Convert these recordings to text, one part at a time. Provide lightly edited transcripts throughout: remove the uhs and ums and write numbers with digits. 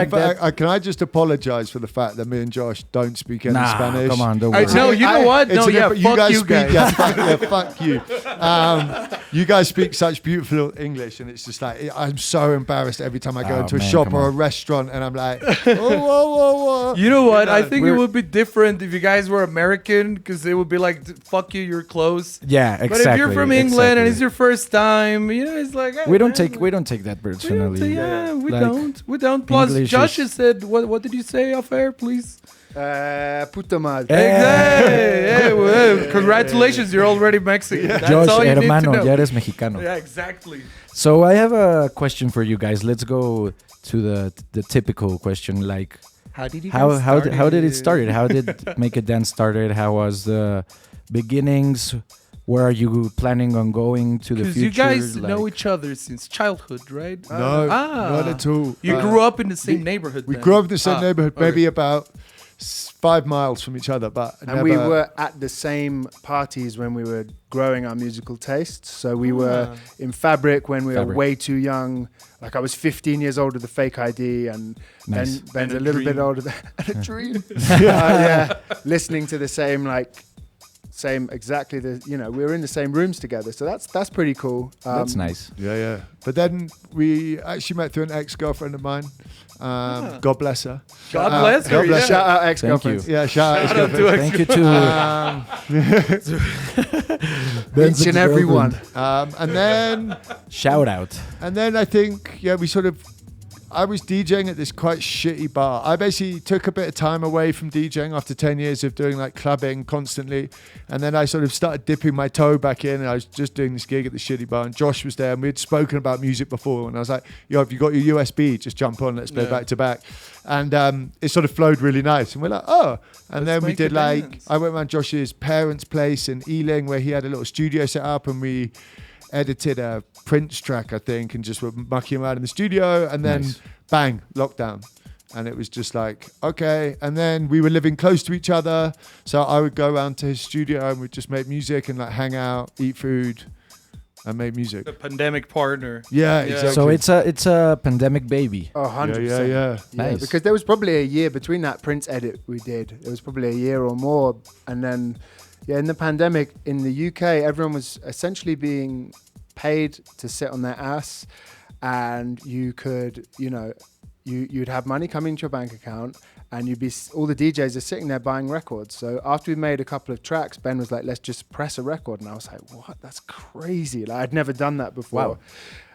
fact that can I just apologize for the fact that me and Josh don't speak any Spanish? Come on, don't worry. No, you know what? No, yeah, you guys you speak. guys. Fuck you. You guys speak such beautiful English, and it's just like I'm so embarrassed every time I go into a shop or a restaurant, and I'm like, whoa. You know what? I think it would be different if you guys were American, because it would be like, fuck you, you're close. Yeah, exactly. But if you're from England and it's your first time, it's like we don't take that personally. We don't. Plus, English Josh has said, what did you say off air, please? Puta madre. Exactly. Congratulations, you're already Mexican. That's Josh, all you hermano, need to know. ya eres mexicano. Yeah, exactly. So I have a question for you guys. Let's go to the typical question, like how did you how did it start? How did Make It Dance started? How was the beginnings? Where are you planning on going to the future? Because you guys know each other since childhood, right? No, not at all. You grew up in the same neighborhood. We grew up in the same neighborhood, maybe about 5 miles from each other, but we were at the same parties when we were growing our musical tastes. So we were in Fabric when we were way too young. Like I was 15 years old with a fake ID, and Ben's a little bit older than and a dream. Listening to the same exactly we were in the same rooms together, so that's pretty cool. That's nice. Yeah. But then we actually met through an ex-girlfriend of mine. God bless her. God bless her. Yeah. Shout out ex-girlfriends. Yeah, shout out Thank you to each and every one. And then shout out. And then I think I was DJing at this quite shitty bar. I basically took a bit of time away from DJing after 10 years of doing like clubbing constantly. And then I sort of started dipping my toe back in, and I was just doing this gig at the shitty bar, and Josh was there, and we had spoken about music before. And I was like, if you got your USB, just jump on, let's play back to back. And it sort of flowed really nice. And we're like, And then we did I went around Josh's parents' place in Ealing, where he had a little studio set up, and we edited a Prince track, I think, and just were mucking around in the studio, and then bang, lockdown. And it was just like, okay. And then we were living close to each other, so I would go around to his studio and we'd just make music and like hang out, eat food, and make music. The pandemic partner. Yeah, exactly. So it's a pandemic baby. Oh, 100%. Yeah. Nice. Because there was probably a year between that Prince edit we did. It was probably a year or more. And then, in the pandemic in the UK, everyone was essentially being paid to sit on their ass, and you could, you'd have money coming into your bank account, and all the DJs are sitting there buying records. So after we made a couple of tracks, Ben was like, let's just press a record. And I was like, what? That's crazy. Like, I'd never done that before. Wow.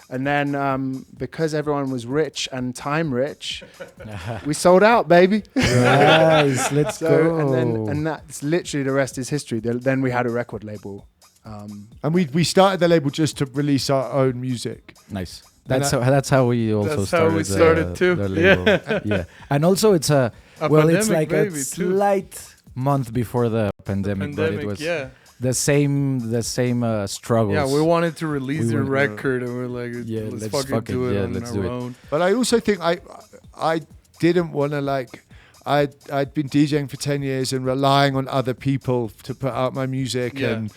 And then because everyone was rich and time rich, we sold out, baby. Nice, let's go. And that's literally, the rest is history. Then we had a record label. And we started the label just to release our own music. Nice. That's how we also started. That's how we started too. The label. Yeah. And also it's it's like a too. slight month before the pandemic, but it was the same struggles. Yeah, we wanted to release a record, and we're like, let's fucking do it on our own. But I also think I didn't want to I'd been DJing for 10 years and relying on other people to put out my music and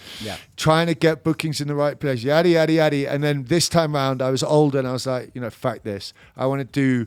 trying to get bookings in the right place, yada, yada, yada. And then this time around, I was older and I was like, fuck this. I want to do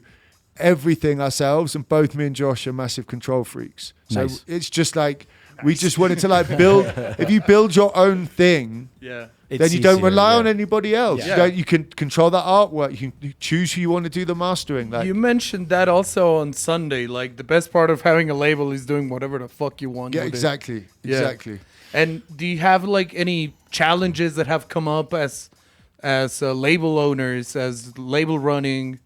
everything ourselves. And both me and Josh are massive control freaks. So it's just like, we just wanted to build, if you build your own thing, then you don't rely on anybody else. You can control that artwork. You can choose who you want to do the mastering. You mentioned that also on Sunday. Like, the best part of having a label is doing whatever the fuck you want. Yeah, exactly. Exactly. And do you have any challenges that have come up as label owners, as label running?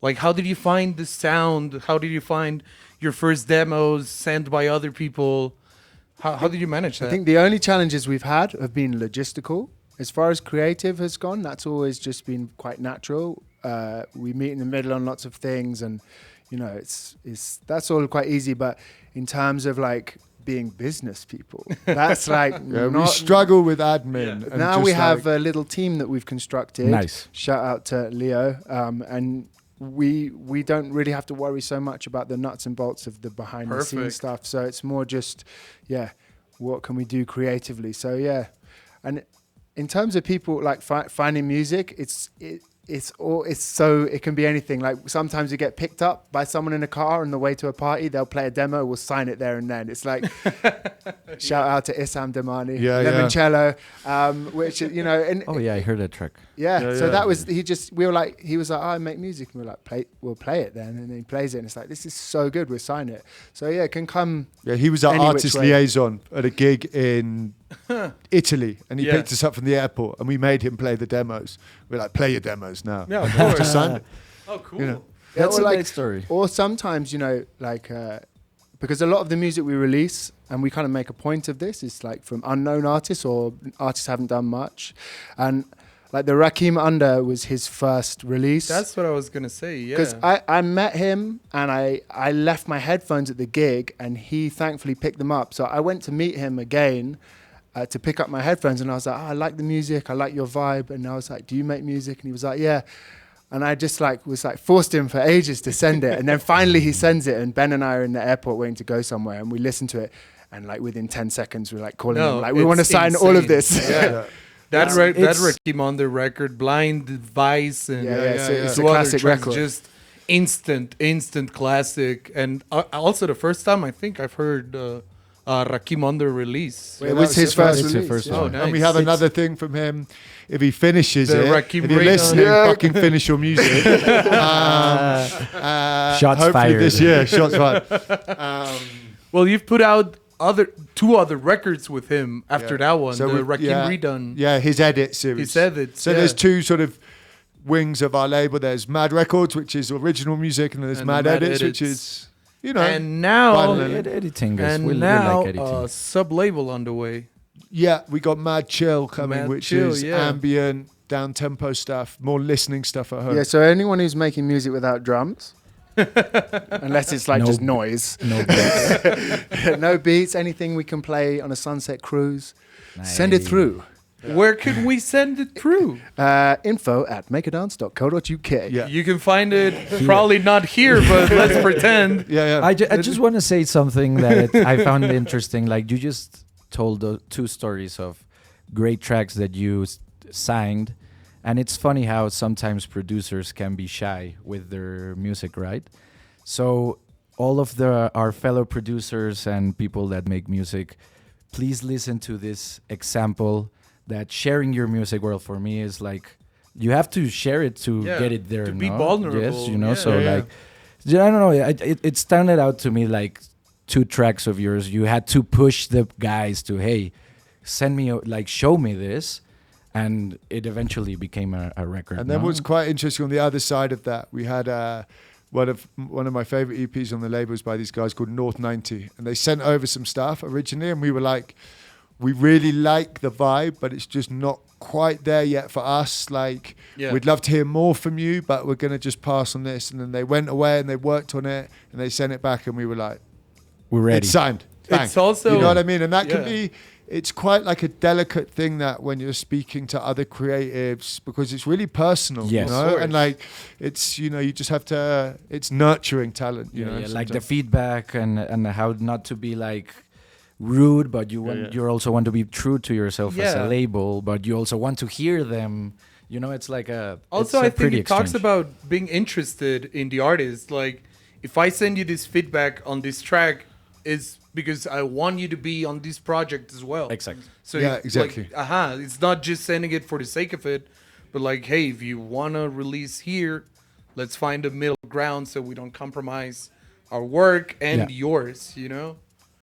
Like, how did you find the sound? How did you find your first demos sent by other people? How did you manage that? I think the only challenges we've had have been logistical. As far as creative has gone, that's always just been quite natural. We meet in the middle on lots of things, and that's all quite easy. But in terms of being business people, that's we struggle with admin. And now we have a little team that we've constructed. Nice. Shout out to Leo, and we don't really have to worry so much about the nuts and bolts of the behind the scenes stuff. So it's more just, what can we do creatively? So and in terms of people finding music, it can be anything. Like sometimes you get picked up by someone in a car on the way to a party, they'll play a demo, we'll sign it there and then. It's like shout out to Issam Damani, Limoncello, which and Oh yeah, I heard that track. so that was he was like, I make music, and we're like, we'll play it then, and then he plays it, and it's like, this is so good, we'll sign it. So yeah, it can come. Yeah, he was our any artist which way. liaison at a gig in Italy, and he picked us up from the airport, and we made him play the demos. We're like, play your demos now. Yeah, of course. Just signed it. Oh, cool. You know. That's or a like, great story. Or sometimes, because a lot of the music we release, and we kind of make a point of this, is like from unknown artists or artists haven't done much. And like the Rakim Under was his first release. That's what I was gonna say. Yeah. Because I met him and I left my headphones at the gig, and he thankfully picked them up. So I went to meet him again to pick up my headphones, and I was like, I like the music, I like your vibe. And I was like, do you make music? And he was like, yeah. And I just forced him for ages to send it. And then finally he sends it, and Ben and I are in the airport waiting to go somewhere, and we listen to it. And like within 10 seconds, we're like calling him, like, we want to sign all of this. Yeah. That Rakim on the record, Blind Vice, and it's a two other classic tracks, record. just instant classic. And also the first time I think I've heard Rakim Under release. It was his first It's release. the first yeah. one. nice. And we have another thing from him. If he finishes The it, Rakim if you're Radon. listening, Yeah. fucking finish your music. Shots hopefully fired. this year, shots fired. Well, you've put out two other records with him after that one, So the we- Rakim Redone. Yeah, his edit series. His edits, So there's two sort of wings of our label. There's Mad Records, which is original music, and then there's And Mad, the Mad Edits, which Edits. is, you know. And now, Finally. Editing is. and We now like editing. sub-label on the way. Yeah, we got Mad Chill coming, Mad which Chill, is yeah. ambient, down-tempo stuff, more listening stuff at home. Yeah, so anyone who's making music without drums, unless it's like No. just noise, No beats. no beats, anything we can play on a sunset cruise, send it Nice. through. Where can we send it through? info@makeadance.co.uk. Yeah. You can find it probably not here, but let's pretend. Yeah. I just want to say something that I found interesting. Like, you just told the two stories of great tracks that you signed, and it's funny how sometimes producers can be shy with their music, right? So all of our fellow producers and people that make music, please listen to this example that sharing your music, well, for me is like, you have to share it to Yeah, get it there. to be no? vulnerable, Yes, you know, yeah. so Yeah. like, I don't know, it standed out to me like two tracks of yours. You had to push the guys to, hey, send me, show me this. And it eventually became a record. And then no? what's quite interesting on the other side of that, we had one of my favorite EPs on the label was by these guys called North 90, and they sent over some stuff originally, and we were like, we really like the vibe, but it's just not quite there yet for us. Like, we'd love to hear more from you, but we're gonna just pass on this. And then they went away and they worked on it, and they sent it back, and we were like, we're ready. it's signed. Bang. It's also, You know what I mean? And that can Yeah. be, it's quite like a delicate thing that when you're speaking to other creatives, because it's really personal, Yes. you Of know? course. And like, it's, you know, you just have to, it's nurturing talent, you know? like the sometimes. feedback and how not to be like rude, but you also want to be true to yourself as Yeah. a label, but you also want to hear them. You know, it's like a Also, it's a I think pretty it talks exchange. about being interested in the artist. Like, if I send you this feedback on this track, is because I want you to be on this project as well. Exactly. So Yeah, like, exactly. it's not just sending it for the sake of it, but like, hey, if you wanna release here, let's find a middle ground so we don't compromise our work and Yeah. yours. You know.